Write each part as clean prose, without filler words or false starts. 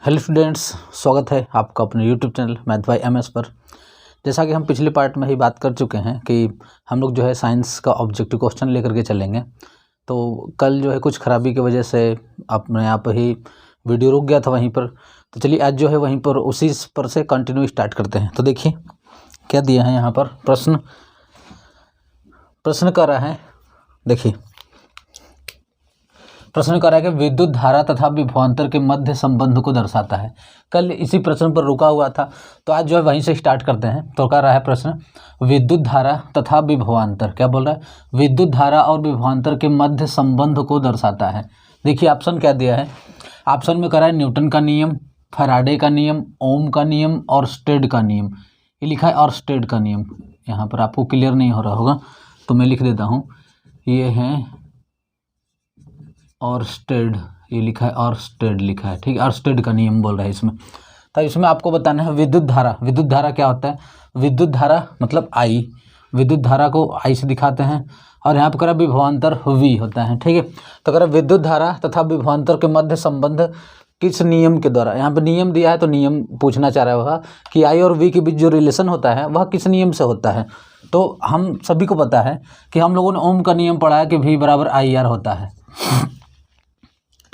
Hello students, स्वागत है आपका अपने YouTube channel math bye MS पर। जैसा कि हम पिछले पार्ट में ही बात कर चुके हैं कि हम लोग जो है साइंस का ऑब्जेक्टिव क्वेश्चन लेकर के चलेंगे। तो कल जो है कुछ खराबी की वजह से अपने आप ही वीडियो रुक गया था वहीं पर। तो चलिए आज जो है वहीं पर उसी पर से कंटिन्यू स्टार्ट करते हैं। तो देखिए क्या दिया है यहाँ पर, प्रश्न कर रहा है। देखिए प्रश्न कर रहा है कि विद्युत धारा तथा विभवांतर के मध्य संबंध को दर्शाता है। कल इसी प्रश्न पर रुका हुआ था, तो आज जो है वहीं से स्टार्ट करते हैं। तो कर रहा है प्रश्न, विद्युत धारा तथा विभवांतर, क्या बोल रहा है, विद्युत धारा और विभवांतर के मध्य संबंध को दर्शाता है। देखिए ऑप्शन क्या दिया है, ऑप्शन में करा है न्यूटन का नियम, फैराडे का नियम, ओम का नियम और स्टेड का नियम। ये लिखा है और स्टेड का नियम। यहाँ पर आपको क्लियर नहीं हो रहा होगा तो मैं लिख देता हूँ, ये है और स्टेड, ये लिखा है और स्टेड लिखा है, ठीक है। और स्टेड का नियम बोल रहा है इसमें। तो इसमें आपको बताना है विद्युत धारा। विद्युत धारा क्या होता है, विद्युत धारा मतलब आई, विद्युत धारा को आई से दिखाते हैं। और यहाँ पर करा विभवांतर वी होता है, ठीक है। तो करा विद्युत धारा तथा विभवांतर के मध्य संबंध किस नियम के द्वारा, यहाँ पे नियम दिया है तो नियम पूछना चाह रहा होगा कि आई और वी के बीच जो रिलेशन होता है वह किस नियम से होता है। तो हम सभी को पता है कि हम लोगों ने ओम का नियम पढ़ा है कि वी बराबर आई आर होता है,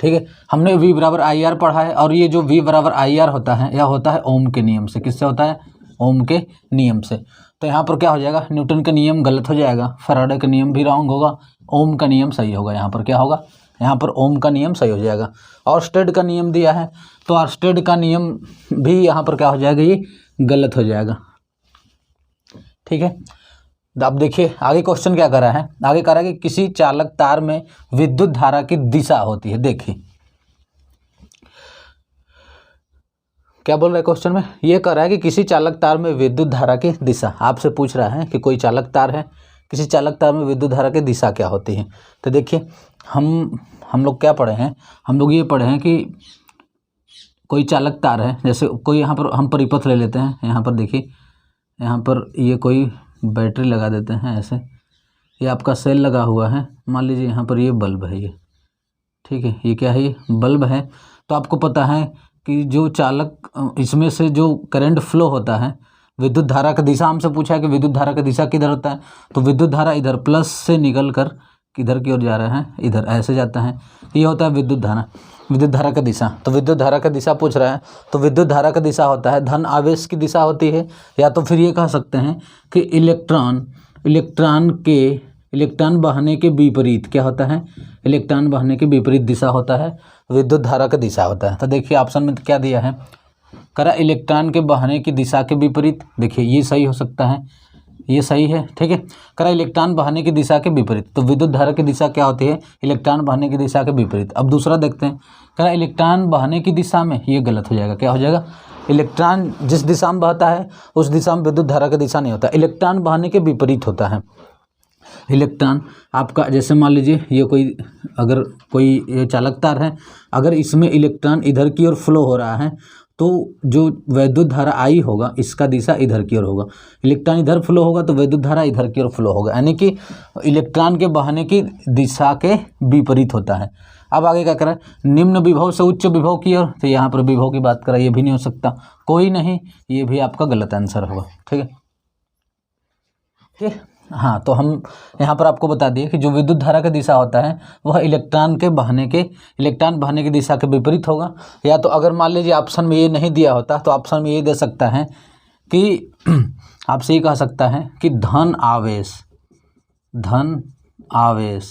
ठीक है। हमने v बराबर आई आर पढ़ा है और ये जो v बराबर आई आर होता है यह होता है ओम के नियम से। किससे होता है, ओम के नियम से। तो यहाँ पर क्या हो जाएगा, न्यूटन का नियम गलत हो जाएगा, फैराडे का नियम भी रॉन्ग होगा, ओम का नियम सही होगा। यहाँ पर क्या होगा, यहाँ पर ओम का नियम सही हो जाएगा। और स्टेड का नियम दिया है तो और स्टेड का नियम भी यहाँ पर क्या हो जाएगा, ये गलत हो जाएगा, ठीक है। अब देखिए आगे क्वेश्चन क्या कर रहा है, आगे कह रहा है कि किसी चालक तार में विद्युत धारा की दिशा होती है। देखिए क्या बोल रहा है क्वेश्चन में, ये कह रहा है कि किसी चालक तार में विद्युत धारा की दिशा, आपसे पूछ रहा है कि कोई चालक तार है, किसी चालक तार में विद्युत धारा की दिशा क्या होती है। तो देखिए हम लोग क्या पढ़े हैं, हम लोग ये पढ़े हैं कि कोई चालक तार है, जैसे कोई यहाँ पर हम परिपथ ले लेते हैं। यहाँ पर देखिए, यहाँ पर ये कोई बैटरी लगा देते हैं ऐसे, ये आपका सेल लगा हुआ है, मान लीजिए यहाँ पर ये बल्ब है, ये ठीक है, ये क्या है, ये बल्ब है। तो आपको पता है कि जो चालक इसमें से जो करंट फ्लो होता है, विद्युत धारा का दिशा हमसे पूछा है कि विद्युत धारा का दिशा किधर होता है। तो विद्युत धारा इधर प्लस से निकल कर किधर की ओर जा रहा है, इधर ऐसे जाता है, ये होता है विद्युत धारा, विद्युत धारा का दिशा। तो विद्युत धारा का दिशा पूछ रहा है, तो विद्युत धारा का दिशा होता है धन आवेश की दिशा होती है, या तो फिर ये कह सकते हैं कि इलेक्ट्रॉन बहने के विपरीत क्या होता है, इलेक्ट्रॉन बहने के विपरीत दिशा होता है, विद्युत धारा का दिशा होता है। तो देखिए ऑप्शन में क्या दिया है, करा इलेक्ट्रॉन के बहने की दिशा के विपरीत। देखिए ये सही हो सकता है, ये सही है, ठीक है। करा इलेक्ट्रॉन बहने की दिशा के विपरीत, तो विद्युत धारा की दिशा क्या होती है, इलेक्ट्रॉन बहने की दिशा के विपरीत। अब दूसरा देखते हैं, करा इलेक्ट्रॉन बहने की दिशा में, ये गलत हो जाएगा, क्या हो जाएगा, इलेक्ट्रॉन जिस दिशा में बहता है उस दिशा में विद्युत धारा का दिशा नहीं होता, इलेक्ट्रॉन बहने के विपरीत होता है। इलेक्ट्रॉन आपका जैसे मान लीजिए ये अगर कोई ये चालक तार है, अगर इसमें इलेक्ट्रॉन इधर की ओर फ्लो हो रहा है तो जो विद्युत धारा आई होगा इसका दिशा इधर की ओर होगा, इलेक्ट्रॉन इधर फ्लो होगा तो विद्युत धारा इधर की ओर फ्लो होगा, यानी कि इलेक्ट्रॉन के बहने की दिशा के विपरीत होता है। अब आगे क्या करें, निम्न विभव से उच्च विभव की ओर, तो यहाँ पर विभव की बात करें, ये भी नहीं हो सकता, कोई नहीं, ये भी आपका गलत आंसर होगा, ठीक है, ठीक। हाँ, तो हम यहाँ पर आपको बता दिए कि जो विद्युत धारा का दिशा होता है वह इलेक्ट्रॉन बहने की दिशा के विपरीत होगा। या तो अगर मान लीजिए ऑप्शन में ये नहीं दिया होता तो ऑप्शन में ये दे सकता है कि आपसे ये कह सकता है कि धन आवेश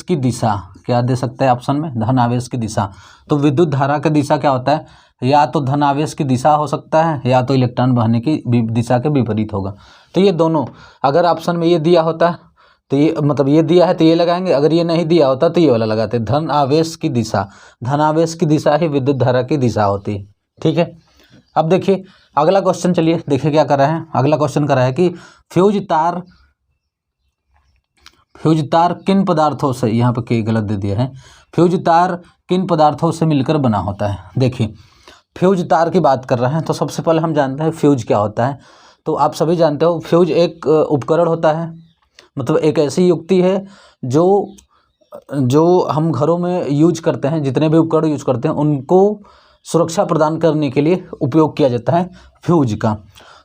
की दिशा, क्या दे सकता है ऑप्शन में, धन आवेश की दिशा। तो विद्युत धारा का दिशा क्या होता है, या तो धन आवेश की दिशा हो सकता है या तो इलेक्ट्रॉन बहने की दिशा के विपरीत होगा। तो ये दोनों, अगर ऑप्शन में ये दिया होता तो ये मतलब ये दिया है तो ये लगाएंगे, अगर ये नहीं दिया होता तो ये वाला लगाते। धन आवेश की दिशा ही विद्युत धारा की दिशा होती है, ठीक है। अब देखिए अगला क्वेश्चन, चलिए देखिए क्या कर रहा है। अगला क्वेश्चन कर रहा है कि फ्यूज तार किन पदार्थों से, यहाँ पर के गलत दे दिया है, फ्यूज तार किन पदार्थों से मिलकर बना होता है। देखिए फ्यूज तार की बात कर रहे हैं तो सबसे पहले हम जानते हैं फ्यूज क्या होता है। तो आप सभी जानते हो फ्यूज एक उपकरण होता है, मतलब एक ऐसी युक्ति है जो जो हम घरों में यूज करते हैं, जितने भी उपकरण यूज करते हैं, उनको सुरक्षा प्रदान करने के लिए उपयोग किया जाता है फ्यूज का।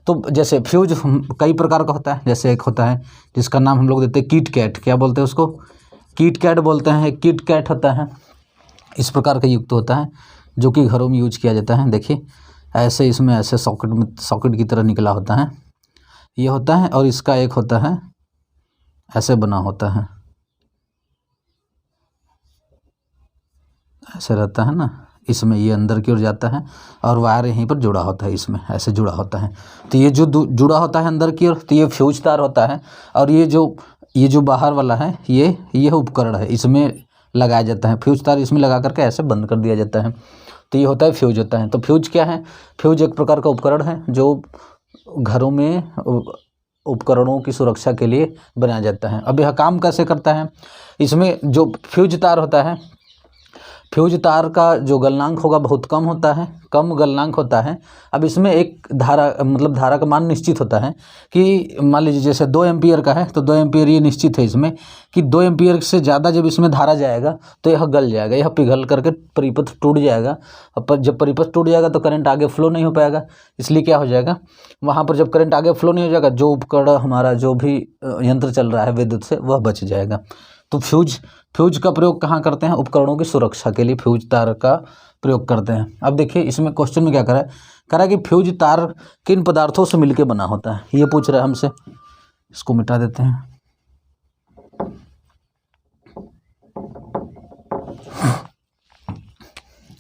तो जैसे फ्यूज कई प्रकार का होता है, जैसे एक होता है जिसका नाम हम लोग देते हैं किट कैट, क्या बोलते हैं उसको, किट कैट बोलते हैं। किट कैट होता है, इस प्रकार का युक्त होता है जो कि घरों में यूज किया जाता है। देखिए ऐसे इसमें ऐसे सॉकेट की तरह निकला होता है, ये होता है। और इसका एक होता है ऐसे बना होता है, ऐसे रहता है ना, इसमें ये अंदर की ओर जाता है और वायर यहीं पर जुड़ा होता है, इसमें ऐसे जुड़ा होता है। तो ये जो जुड़ा होता है अंदर की ओर, तो ये फ्यूज तार होता है। और ये जो बाहर वाला है, ये उपकरण है, इसमें लगाया जाता है फ्यूज तार, इसमें लगा करके ऐसे बंद कर दिया जाता है। तो ये होता है फ्यूज होता है। तो फ्यूज क्या है? फ्यूज एक प्रकार का उपकरण है जो घरों में उपकरणों की सुरक्षा के लिए बनाया जाता है। अब यह काम कैसे करता है? इसमें जो फ्यूज तार होता है, फ्यूज तार का जो गलनांक होगा बहुत कम होता है, कम गलनांक होता है। अब इसमें एक धारा, मतलब धारा का मान निश्चित होता है कि मान लीजिए जैसे 2 एम्पियर का है तो 2 एम्पियर ये निश्चित है इसमें कि 2 एम्पियर से ज़्यादा जब इसमें धारा जाएगा तो यह गल जाएगा, यह पिघल करके परिपथ टूट जाएगा। अब जब परिपथ टूट जाएगा तो करंट आगे फ्लो नहीं हो पाएगा, इसलिए क्या हो जाएगा, वहाँ पर जब करंट आगे फ्लो नहीं हो जाएगा, जो उपकरण हमारा जो भी यंत्र चल रहा है विद्युत से, वह बच जाएगा। तो फ्यूज का प्रयोग कहाँ करते हैं? उपकरणों की सुरक्षा के लिए फ्यूज तार का प्रयोग करते हैं। अब देखिए इसमें क्वेश्चन में क्या करा है कि फ्यूज तार किन पदार्थों से मिलकर बना होता है, ये पूछ रहा है हमसे। इसको मिटा देते हैं।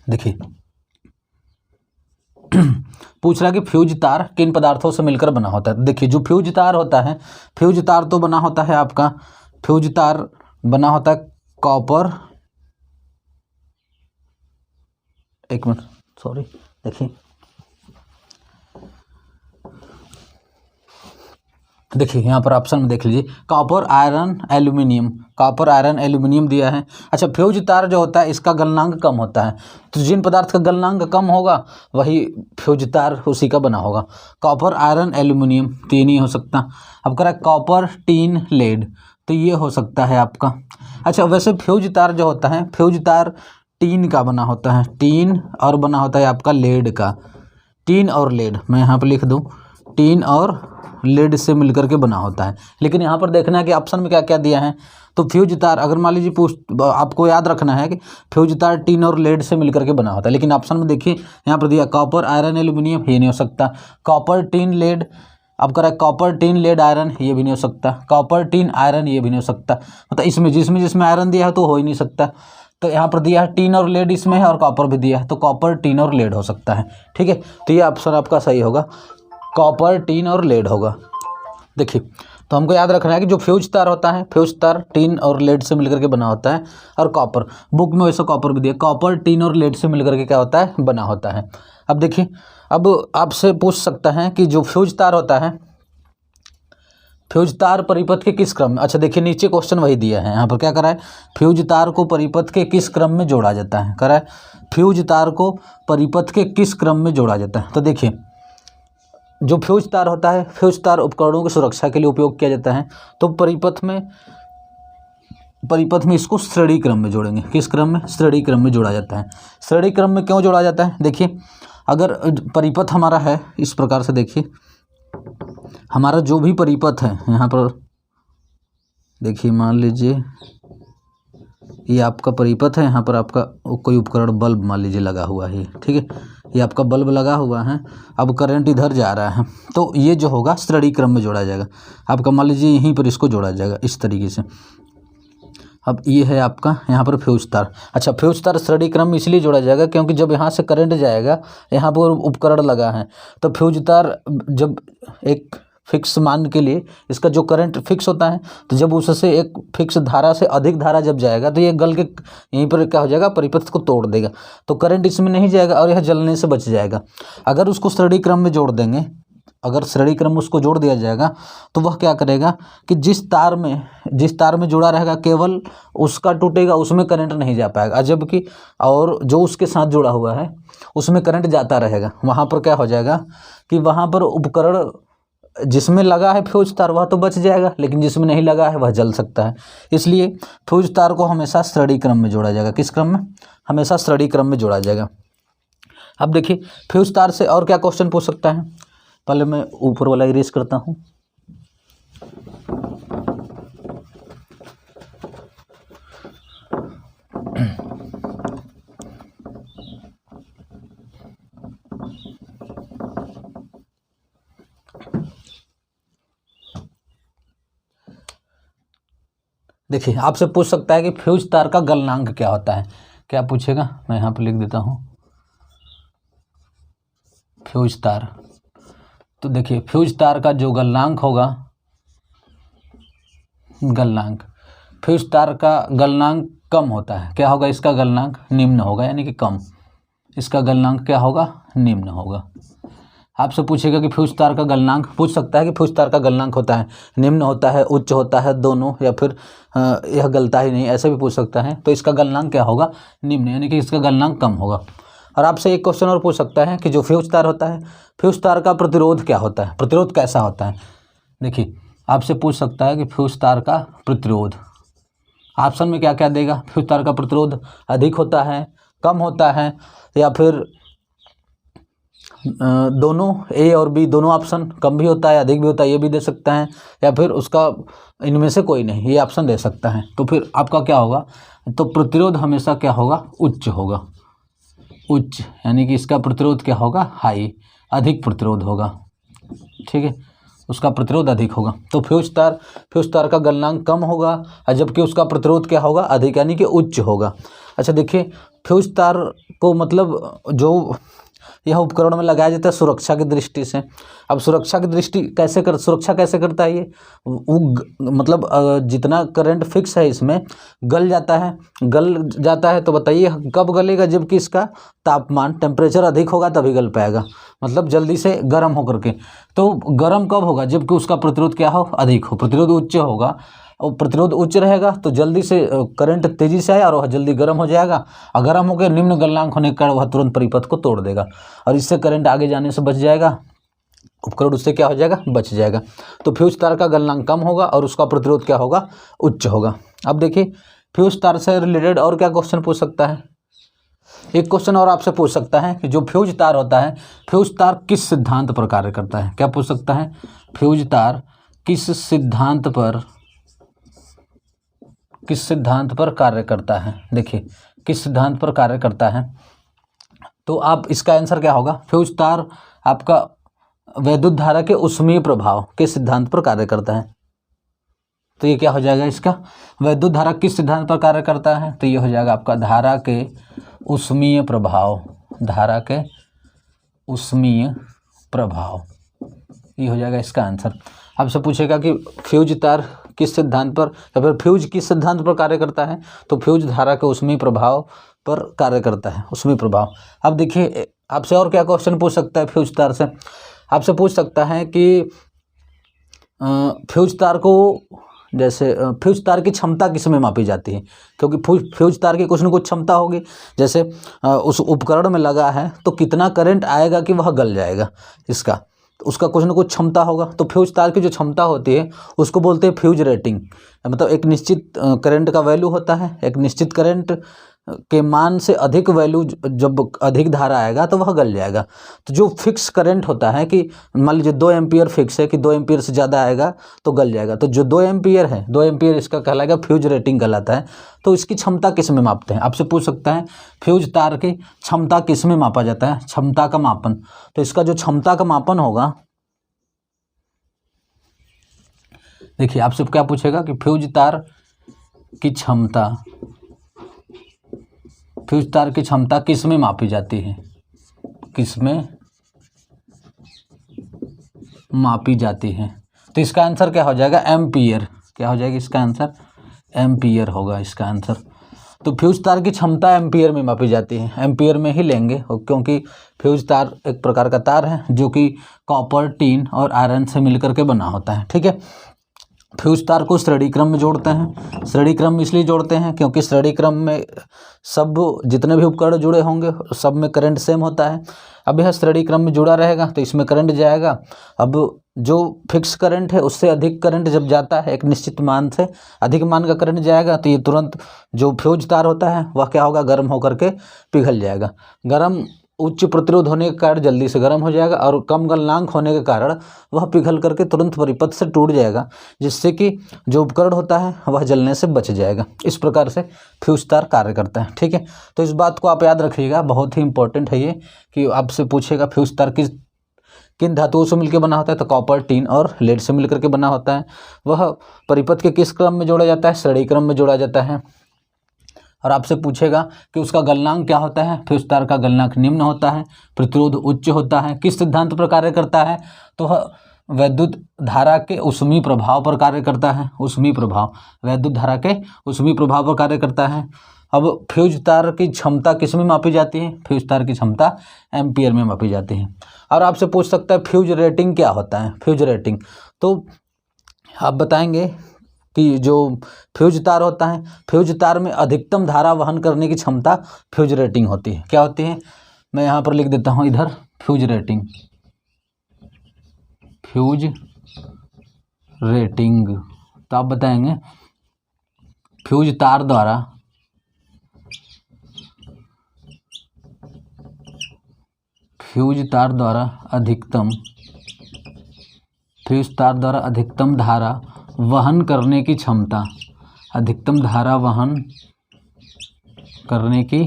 देखिए पूछ रहा है कि फ्यूज तार किन पदार्थों से मिलकर बना होता है। देखिए जो फ्यूज तार होता है, फ्यूज तार तो बना होता है आपका, फ्यूज तार बना होता है कॉपर, एक मिनट सॉरी, देखिए यहाँ पर ऑप्शन में देख लीजिए, copper iron aluminium, copper iron aluminium दिया है। अच्छा फ्यूज तार जो होता है इसका गलनांक कम होता है, तो जिन पदार्थ का गलनांक कम होगा वही फ्यूज तार उसी का बना होगा। कॉपर आयरन एल्यूमिनियम तो ये नहीं हो सकता। अब कह रहा है कॉपर टीन लेड, तो ये हो सकता है आपका। अच्छा वैसे फ्यूज तार जो होता है, फ्यूज तार टीन का बना होता है, टीन और बना होता है आपका लेड का। टीन और लेड मैं यहाँ पर लिख दूँ, टीन और लेड से मिलकर के बना होता है। लेकिन यहाँ पर देखना है कि ऑप्शन में क्या क्या दिया है। तो फ्यूज तार अगर मान लीजिए आपको याद रखना है कि फ्यूज तार टीन और लेड से मिलकर के बना होता है, लेकिन ऑप्शन में देखिए यहाँ पर दिया कॉपर आयरन एल्यूमिनियम, ये नहीं हो सकता। कॉपर टीन लेड, अब कह रहा है कॉपर टीन लेड आयरन, ये भी नहीं हो सकता। कॉपर टीन आयरन, ये भी नहीं हो सकता। मतलब इसमें जिसमें आयरन दिया है तो हो ही नहीं सकता। तो यहाँ पर दिया है टीन और लेड इसमें है और कॉपर भी दिया है, तो कॉपर टीन और लेड हो सकता है। ठीक है, तो ये ऑप्शन आपका सही होगा, कॉपर टीन और लेड होगा। देखिए तो हमको याद रखना है कि जो फ्यूज तार होता है, फ्यूज तार टीन और लेड से मिलकर के बना होता है। और कॉपर, बुक में वैसे कॉपर भी दिया, कॉपर टीन और लेड से मिलकर के क्या होता है, बना होता है। अब देखिए, अब आपसे पूछ सकता है कि जो फ्यूज तार होता है, फ्यूज तार परिपथ के किस क्रम में, अच्छा देखिए नीचे क्वेश्चन वही दिया है, यहाँ पर क्या करा है, फ्यूज तार को परिपथ के किस क्रम में जोड़ा जाता है, करा है फ्यूज तार को परिपथ के किस क्रम में जोड़ा जाता है। तो देखिए जो फ्यूज तार होता है, फ्यूज तार उपकरणों की सुरक्षा के लिए उपयोग किया जाता है। तो परिपथ में इसको श्रेणी क्रम में जोड़ेंगे। किस क्रम में? श्रेणी क्रम में जोड़ा जाता है। श्रेणी क्रम में क्यों जोड़ा जाता है? देखिए अगर परिपथ हमारा है इस प्रकार से, देखिए हमारा जो भी परिपथ है, यहाँ पर देखिए मान लीजिए ये आपका परिपथ है, यहाँ पर आपका कोई उपकरण बल्ब मान लीजिए लगा हुआ है, ठीक है, ये आपका बल्ब लगा हुआ है। अब करंट इधर जा रहा है, तो ये जो होगा श्रेणी क्रम में जोड़ा जाएगा। आपका मान लीजिए यहीं पर इसको जोड़ा जाएगा इस तरीके से। अब ये है आपका यहाँ पर फ्यूज तार। अच्छा फ्यूज तार श्रेणी क्रम में इसलिए जोड़ा जाएगा क्योंकि जब यहाँ से करंट जाएगा, यहाँ पर उपकरण लगा है, तो फ्यूज तार जब एक फिक्स मान के लिए इसका जो करंट फिक्स होता है, तो जब उससे एक फिक्स धारा से अधिक धारा जब जाएगा तो ये गल के यहीं पर क्या हो जाएगा, परिपथ को तोड़ देगा, तो करंट इसमें नहीं जाएगा और यह जलने से बच जाएगा। अगर उसको श्रेणी क्रम में जोड़ देंगे, अगर श्रेणी क्रम में उसको जोड़ दिया जाएगा तो वह क्या करेगा कि जिस तार में जुड़ा रहेगा केवल उसका टूटेगा, उसमें करंट नहीं जा पाएगा, जबकि और जो उसके साथ जुड़ा हुआ है उसमें करंट जाता रहेगा। वहाँ पर क्या हो जाएगा कि वहाँ पर उपकरण जिसमें लगा है फ्यूज तार वह तो बच जाएगा, लेकिन जिसमें नहीं लगा है वह जल सकता है। इसलिए फ्यूज तार को हमेशा श्रेणी क्रम में जोड़ा जाएगा। किस क्रम में? हमेशा श्रेणी क्रम में जोड़ा जाएगा। अब देखिए फ्यूज तार से और क्या क्वेश्चन पूछ सकता है। पहले मैं ऊपर वाला इरेज करता हूँ। देखिए आपसे पूछ सकता है कि फ्यूज तार का गलनांक क्या होता है। क्या पूछेगा? मैं यहाँ पे लिख देता हूँ फ्यूज तार। तो देखिए फ्यूज तार का जो गलनांक होगा, गलनांक, फ्यूज तार का गलनांक कम होता है। क्या होगा? इसका गलनांक निम्न होगा, यानी कि कम। इसका गलनांक क्या होगा? निम्न होगा। आपसे पूछेगा कि फ्यूज तार का गलनांक, पूछ सकता है कि फ्यूज तार का गलनांक होता है निम्न होता है, उच्च होता है, दोनों, या फिर यह गलता ही नहीं, ऐसे भी पूछ सकता है। तो इसका गलनांक क्या होगा? निम्न, यानी कि इसका गलनांक कम होगा। और आपसे एक क्वेश्चन और पूछ सकता है कि जो फ्यूज तार होता है, फ्यूज तार का प्रतिरोध क्या होता है, प्रतिरोध कैसा होता है। देखिए आपसे पूछ सकता है कि फ्यूज तार का प्रतिरोध, ऑप्शन में क्या क्या देगा। फ्यूज तार का प्रतिरोध अधिक होता है, कम होता है, या फिर दोनों, ए और बी दोनों ऑप्शन, कम भी होता है अधिक भी होता है, ये भी दे सकता है, या फिर उसका इनमें से कोई नहीं, ये ऑप्शन दे सकता है। तो फिर आपका क्या होगा? तो प्रतिरोध हमेशा क्या होगा? उच्च होगा। उच्च यानी कि इसका प्रतिरोध क्या होगा? हाई, अधिक प्रतिरोध होगा। ठीक है, उसका प्रतिरोध अधिक होगा। तो फ्यूज तार का गलनांक कम होगा, और जबकि उसका प्रतिरोध क्या होगा? अधिक, यानी कि उच्च होगा। अच्छा देखिए फ्यूज तार को मतलब जो यह उपकरण में लगाया जाता है सुरक्षा की दृष्टि से। अब सुरक्षा की दृष्टि सुरक्षा कैसे करता है ये? मतलब जितना करंट फिक्स है इसमें गल जाता है। तो बताइए कब गलेगा? जबकि इसका तापमान, टेम्परेचर अधिक होगा तभी गल पाएगा, मतलब जल्दी से गर्म होकर के। तो गर्म कब होगा? जबकि उसका प्रतिरोध क्या हो? अधिक हो, प्रतिरोध उच्च होगा। और प्रतिरोध उच्च रहेगा तो जल्दी से करंट तेजी से आया और वह जल्दी गर्म हो जाएगा, और गर्म होकर निम्न गलनांक होने के कारण वह तुरंत परिपथ को तोड़ देगा, और इससे करंट आगे जाने से बच जाएगा, उपकरण उससे क्या हो जाएगा? बच जाएगा। तो फ्यूज तार का गलनांक कम होगा और उसका प्रतिरोध क्या होगा? उच्च होगा। अब देखिए फ्यूज तार से रिलेटेड और क्या क्वेश्चन पूछ सकता है। एक क्वेश्चन और आपसे पूछ सकता है कि जो फ्यूज तार होता है, फ्यूज तार किस सिद्धांत पर कार्य करता है। क्या पूछ सकता है? फ्यूज तार किस सिद्धांत पर कार्य करता है। देखिए किस सिद्धांत पर कार्य करता है, तो आप इसका आंसर क्या होगा? फ्यूज तार आपका वैद्युत धारा के ऊष्मीय प्रभाव के सिद्धांत पर कार्य करता है। तो ये क्या हो जाएगा इसका? वैद्युत धारा किस सिद्धांत पर कार्य करता है? तो ये हो जाएगा आपका धारा के ऊष्मीय प्रभाव, धारा के ऊष्मीय प्रभाव, ये हो जाएगा इसका आंसर। आपसे पूछेगा कि फ्यूज तार किस सिद्धांत पर, या फिर फ्यूज किस सिद्धांत पर कार्य करता है, तो फ्यूज धारा के ऊष्मीय प्रभाव पर कार्य करता है, ऊष्मीय प्रभाव। अब देखिए आपसे और क्या क्वेश्चन पूछ सकता है फ्यूज तार से। आपसे पूछ सकता है कि फ्यूज तार को, जैसे फ्यूज तार की क्षमता किस में मापी जाती है, क्योंकि फ्यूज तार की कुछ न कुछ क्षमता होगी। जैसे उस उपकरण में लगा है तो कितना करंट आएगा कि वह गल जाएगा, इसका उसका कुछ न कुछ क्षमता होगा। तो फ्यूज तार की जो क्षमता होती है उसको बोलते हैं फ्यूज रेटिंग। मतलब एक निश्चित करंट का वैल्यू होता है, एक निश्चित करंट के मान से अधिक वैल्यू, जब अधिक धारा आएगा तो वह गल जाएगा। तो जो फिक्स करंट होता है कि मान लीजिए 2 एम्पियर फिक्स है कि 2 एम्पियर से ज़्यादा आएगा तो गल जाएगा, तो जो 2 एम्पियर है, 2 एम्पियर इसका कहलाएगा फ्यूज रेटिंग कहलाता है। तो इसकी क्षमता किस में मापते हैं? आपसे पूछ सकता है फ्यूज तार की क्षमता किस में मापा जाता है, क्षमता का मापन। तो इसका जो क्षमता का मापन होगा, देखिए आपसे क्या पूछेगा कि फ्यूज तार की क्षमता, फ्यूज तार की क्षमता किस में मापी जाती है, किस में मापी जाती है। तो इसका आंसर क्या हो जाएगा? एम्पियर। क्या हो जाएगा इसका आंसर? एम्पियर होगा इसका आंसर। तो फ्यूज तार की क्षमता एम्पियर में मापी जाती है, एम्पियर में ही लेंगे, क्योंकि फ्यूज तार एक प्रकार का तार है जो कि कॉपर, टीन और आयरन से मिलकर के बना होता है। ठीक है, फ्यूज तार को श्रेणी क्रम में जोड़ते हैं। श्रेणी क्रम में इसलिए जोड़ते हैं क्योंकि श्रेणी क्रम में सब जितने भी उपकरण जुड़े होंगे सब में करंट सेम होता है। अब यह श्रेणी क्रम में जुड़ा रहेगा तो इसमें करंट जाएगा। अब जो फिक्स करंट है उससे अधिक करंट जब जाता है, एक निश्चित मान से अधिक मान का करंट जाएगा, तो ये तुरंत जो फ्यूज तार होता है वह क्या होगा, गर्म होकर के पिघल जाएगा। गर्म उच्च प्रतिरोध होने के कारण जल्दी से गर्म हो जाएगा और कम गलनांक होने के कारण वह पिघल करके तुरंत परिपथ से टूट जाएगा, जिससे कि जो उपकरण होता है वह जलने से बच जाएगा। इस प्रकार से फ्यूज तार कार्य करता है। ठीक है, तो इस बात को आप याद रखिएगा, बहुत ही इंपॉर्टेंट है ये कि आपसे पूछेगा फ्यूज तार किन धातुओं से मिलकर बना होता है, तो कॉपर, टीन और लेड से मिलकर के बना होता है। वह परिपथ के किस क्रम में जोड़ा जाता है, श्रेणी क्रम में जोड़ा जाता है। और आपसे पूछेगा कि उसका गलनांक क्या होता है, फ्यूज तार का गलनांक निम्न होता है, प्रतिरोध उच्च होता है। किस सिद्धांत पर कार्य करता है, तो वह वैद्युत धारा के ऊष्मीय प्रभाव पर कार्य करता है। ऊष्मीय प्रभाव, वैद्युत धारा के ऊष्मीय प्रभाव पर कार्य करता है। अब फ्यूज तार की क्षमता किस में मापी जाती है, फ्यूज तार की क्षमता एम्पियर में मापी जाती है। और आपसे पूछ सकता है फ्यूज रेटिंग क्या होता है। फ्यूज रेटिंग तो आप बताएंगे कि जो फ्यूज तार होता है, फ्यूज तार में अधिकतम धारा वहन करने की क्षमता फ्यूज रेटिंग होती है। क्या होती है, मैं यहाँ पर लिख देता हूँ इधर, फ्यूज रेटिंग। फ्यूज रेटिंग तो आप बताएंगे फ्यूज तार द्वारा अधिकतम धारा वहन करने की क्षमता, अधिकतम धारा वहन करने की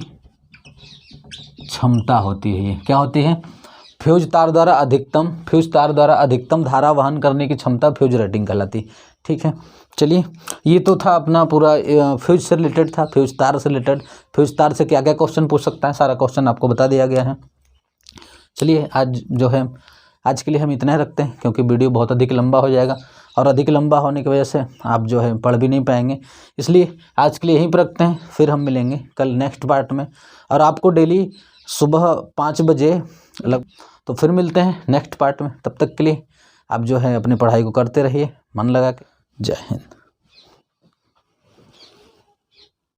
क्षमता होती है। ये क्या होती है, फ्यूज तार द्वारा अधिकतम धारा वहन करने की क्षमता फ्यूज रेटिंग कहलाती है। ठीक है, चलिए ये तो था अपना पूरा फ्यूज से रिलेटेड था, फ्यूज तार से रिलेटेड। फ्यूज तार से क्या क्या क्वेश्चन पूछ सकता है, सारा क्वेश्चन आपको बता दिया गया है। चलिए आज के लिए हम इतना ही रखते हैं, क्योंकि वीडियो बहुत अधिक लंबा हो जाएगा और अधिक लंबा होने की वजह से आप पढ़ भी नहीं पाएंगे, इसलिए आज के लिए यहीं पर रखते हैं। फिर हम मिलेंगे कल नेक्स्ट पार्ट में, और आपको डेली सुबह 5 बजे तो फिर मिलते हैं नेक्स्ट पार्ट में। तब तक के लिए आप अपनी पढ़ाई को करते रहिए मन लगा के। जय हिंद।